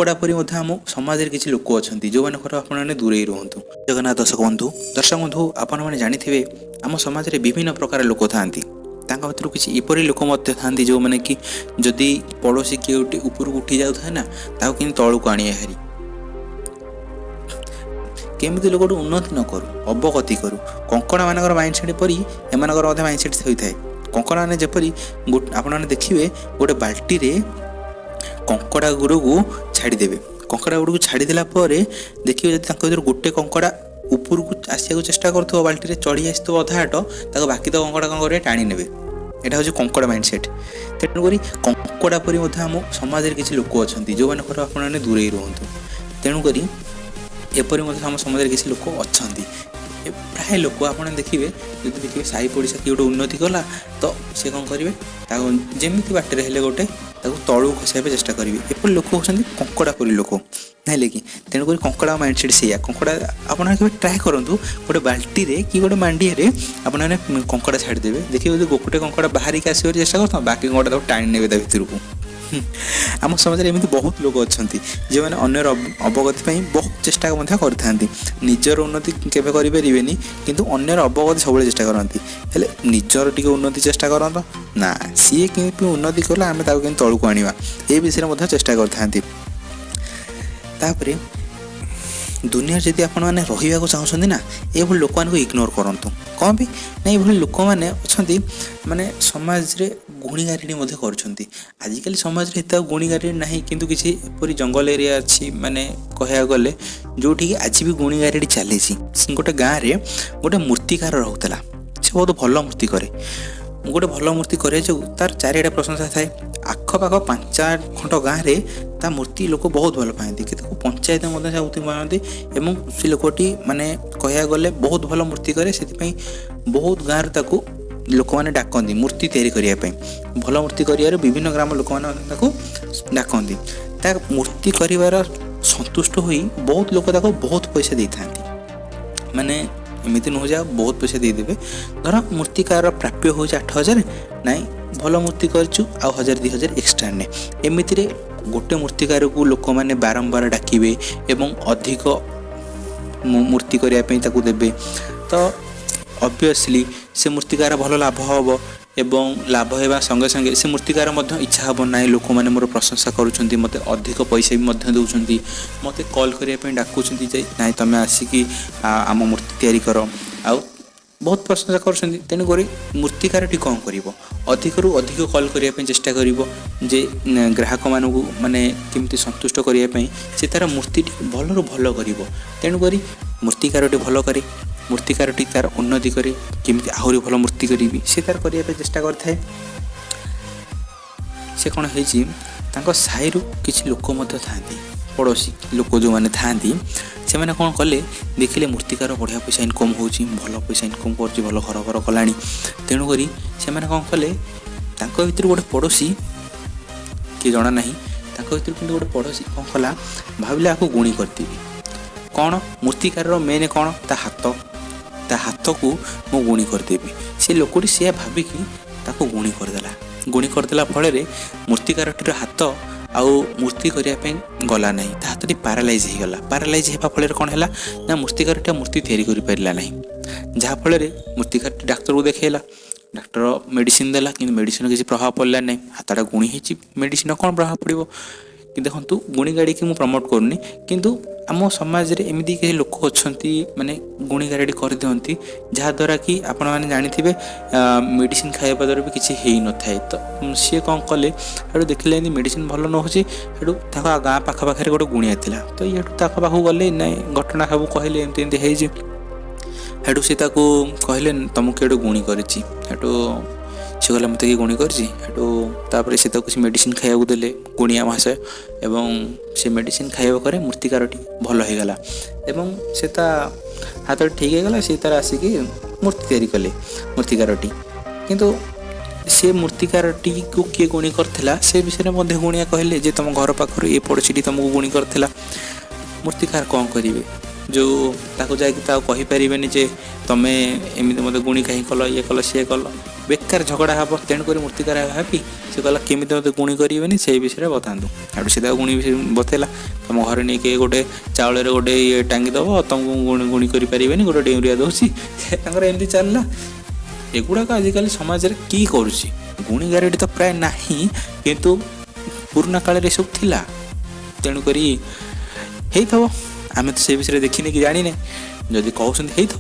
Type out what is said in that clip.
कंकड़ा परी आम समाज किसी लोक अच्छा जो मैंने दूरे रुहतु। जगन्नाथ दर्शक बंधु आपण मैंने जानी आम समाज में विभिन्न प्रकार लोक था भर किसी एपरी लोक था जो मैंने कि जदि पड़ोशी किए ऊपर उठी जाए ना कि तलू को आने हारी केमी लोक उन्नति न करूँ अवगति करूँ कंकड़ा मान माइंडसेट परी एम माइंडसेट होता है। कंकड़ा मैंने जपरी आपने देखिए गोटे बाल्टी रे कंकड़ा गुड़ को छाड़देवे। कंकड़ा गुड़ को छाड़देला देखिए जब गोटे कंकड़ा ऊपर को आसिया चेष्टा कर बाल्टी चढ़ी आस अधा हाट बाकी तो कंकड़ा कौन करेंगे टाणी ने। यहाँ हूँ कंकड़ा माइंडसेट। तेणुक कंकड़ा परी आम समाज में किसी लोक अच्छा जो मैंने दूरे रुहतु। तेणुक एपरी आम समाज में किसी लोक अच्छा प्राय लोक आप देखिए जब देखिए साई पड़ोसा किए गोटे उन्नति कला तो सी कौन करेंगे जमी बाटे हेल्ले गोटे तलू खसाइबा चेष्टा करेंगे। एपरी लोक होती कंकड़ा परी लोक ना कि तेणुक कंकड़ा माइंडसेट से कंकड़ा आप ट्राए करूँ गोटे बाल्टी रे कि गोटे मांडिया आपने कंकड़ा छाड़देवे। देखिए जो गोटे कंकड़ा बाहर की आसबार चेष्टा कर बाकी कंकड़ा टाणी ने भितर को। आम समाज में एमती बहुत लोग अच्छा जो मैंने अन्यर अवगति बहुत चेष्टा करते निजर उन्नति केवे करें किंतु अन्यर अवगति सब चेष्टा करती निजर टी उन्नति चेष्टा करता ना सी कि उन्नति कला आम तलू को आने ये विषय में चेष्टा करते। दुनिया जदि आपण मैंने रहा चाहते ना ये लोक मान इग्नोर करूँ कौन भी ना ये लोक मैंने अच्छा माने समाज रे गुणीगारिणी आजिकल समाज रे गुणीगारिणी ना किंतु किसी एपरी जंगल एरिया अच्छी माने कह गले जो आज भी गुणीगारिणी चली गोटे गाँव में गोटे मूर्तिकार रोला से बहुत भल मूर्ति करे गोटे भल मूर्ति करे जो तार चारिटा प्रशंसा थाए आखपाख 5-8 खंड गाँव में ता मूर्ति लोक बहुत भल पाती कि पंचायत पाती एवं से लोकटी माने कह गले बहुत भल मूर्ति करे से बहुत गाँव लोक मैंने डाकती मूर्ति तैयारी करने भल मूर्ति कर विभिन्न ग्राम लोक मैंने डाकती मूर्ति कर संतुष्ट हो बहुत लोक बहुत पैसा दे था माने एमती नुह जा बहुत पैसा देदेवे धर मूर्तिकार प्राप्य हो 8,000 नाई भल मूर्ति करूँ 1,000-2,000 एक्सट्रा ने एमती गोटे मूर्तिकार को लोक मैंने बारंबार डाकिबे एवं अधिक मूर्ति करने देवे तो ऑब्वियसली से मूर्तिकार भल लाभ हम एवं लाभ होगा संगे संगे से मूर्तिकार इच्छा हम ना लोक मैंने मोर प्रशंसा करुँच मत अधिक पैसा भी दौरान मत कॉल करने डाकुं ना तुम आसिकी आम मूर्ति तैयारी कर आ बहुत प्रशंसा कर तेणुक मूर्तिकार कौन कर अधिक रू अधिक कॉल करने चेष्टा कर ग्राहक मानू माने केमती संतुष्ट करने से तार मूर्ति भल रू भल कर तेणुक मूर्तिकार भल करे मूर्तिकार तार उन्नति करे केमती आहरी भल मूर्ति करी से तार करने चेष्टा करए से कौन है साई किसी लोक था पड़ोशी लोक जो मैंने था से मैंने कौन कले देखिले मूर्तिकार बढ़िया पैसा इनकम हो भल पैसा इनकम कर भल घर घर कला तेणुक से मैंने कौन कले भर गोटे पड़ोशी किए जना ना भर कि गोटे पड़ोशी कौन कला भाविले आपको गुणी करती कौन मूर्तिकार मेन कौन ता हाथ को मु गुणी करदेवी से लोकटी से भाविकी गुणी करदेला फल मूर्तिकार हाथ आउ मूर्ति करने गला ना हाथ पारालाइज हो गला पारालाइज होगा फल कौन है ना मूर्तिकार मूर्ति तैयारी कर पारा ना जहाँफल मूर्तिकार डाक्तर को देखला डाक्तर मेडिसिन देला कि मेडिसिन किसी प्रभाव पड़ला ना हाथटा गुणी होती मेडिसिन कौन प्रभाव पड़ो कि देखो गुणी गाड़ी की प्रमोट करनी किंतु आम समाज रे एमती किसी लोक अच्छा माने गुणी गाड़ी कर दिखती जहाँद्वारा कि आपण मैंने जानी मेडिसिन खाଇବା द्वारा भी किसी हो न था तो सी कौन कले देखिले मेडिसिन भल न हो गाँ पाखापाखे गोटे गुणिया था तो ये पाख गले ना घटना सब कहले एमती हेटू सी कहले तुमको किए गुणी कर सी कहला मत कि गुणी कर से किसी मेडिसिन खाया देले गुणिया महाशय एवं से मेडिसिन खाଇବା पर मूर्तिकारटी भल हो गला एवं से हाथ ठीक हो गला सी तार आसिक मूर्ति तैयारी कले मूर्तिकारटी किंतु से मूर्तिकारटी को किए गुणी करथिला से विषय में गुणिया कहले जे तुम घर पाखर ये पड़ोसी तुमको गुणी करथिला मूर्तिकार कौन करेंगे ଯେଉଁ ତାକୁ ଯାଇକି ତାକୁ କହିପାରିବେନି ଯେ ତମେ ଏମିତି ମୋତେ ଗୁଣି କାହିଁ କଲ, ଇଏ କଲ, ସିଏ କଲ, ବେକାର ଝଗଡ଼ା ହେବ। ତେଣୁକରି ମୂର୍ତ୍ତିକାର ଭାବି ସେ କହିଲା କେମିତି ମୋତେ ଗୁଣି କରିବେନି ସେଇ ବିଷୟରେ ବତାନ୍ତୁ। ଆଠୁ ସେ ତାକୁ ଗୁଣି ବତେଇଲା, ତମ ଘରେ ନେଇକି ଗୋଟେ ଚାଉଳରେ ଗୋଟେ ଇଏ ଟାଙ୍ଗି ଦେବ, ତମକୁ ଗୁଣି କରିପାରିବେନି, ଗୋଟେ ଡେଉଁରିଆ ଦେଉଛି। ତାଙ୍କର ଏମିତି ଚାଲିଲା। ଏଗୁଡ଼ାକ ଆଜିକାଲି ସମାଜରେ କିଏ କରୁଛି? ଗୁଣି ଗାରେଡ଼ି ତ ପ୍ରାୟ ନାହିଁ, କିନ୍ତୁ ପୁରୁଣା କାଳରେ ଏସବୁ ଥିଲା। ତେଣୁକରି ହେଇଥିବ, ଆମେ ତ ସେ ବିଷୟରେ ଦେଖିନେ କି ଜାଣିନେ। ଯଦି କହୁଛନ୍ତି ହେଇଥିବ।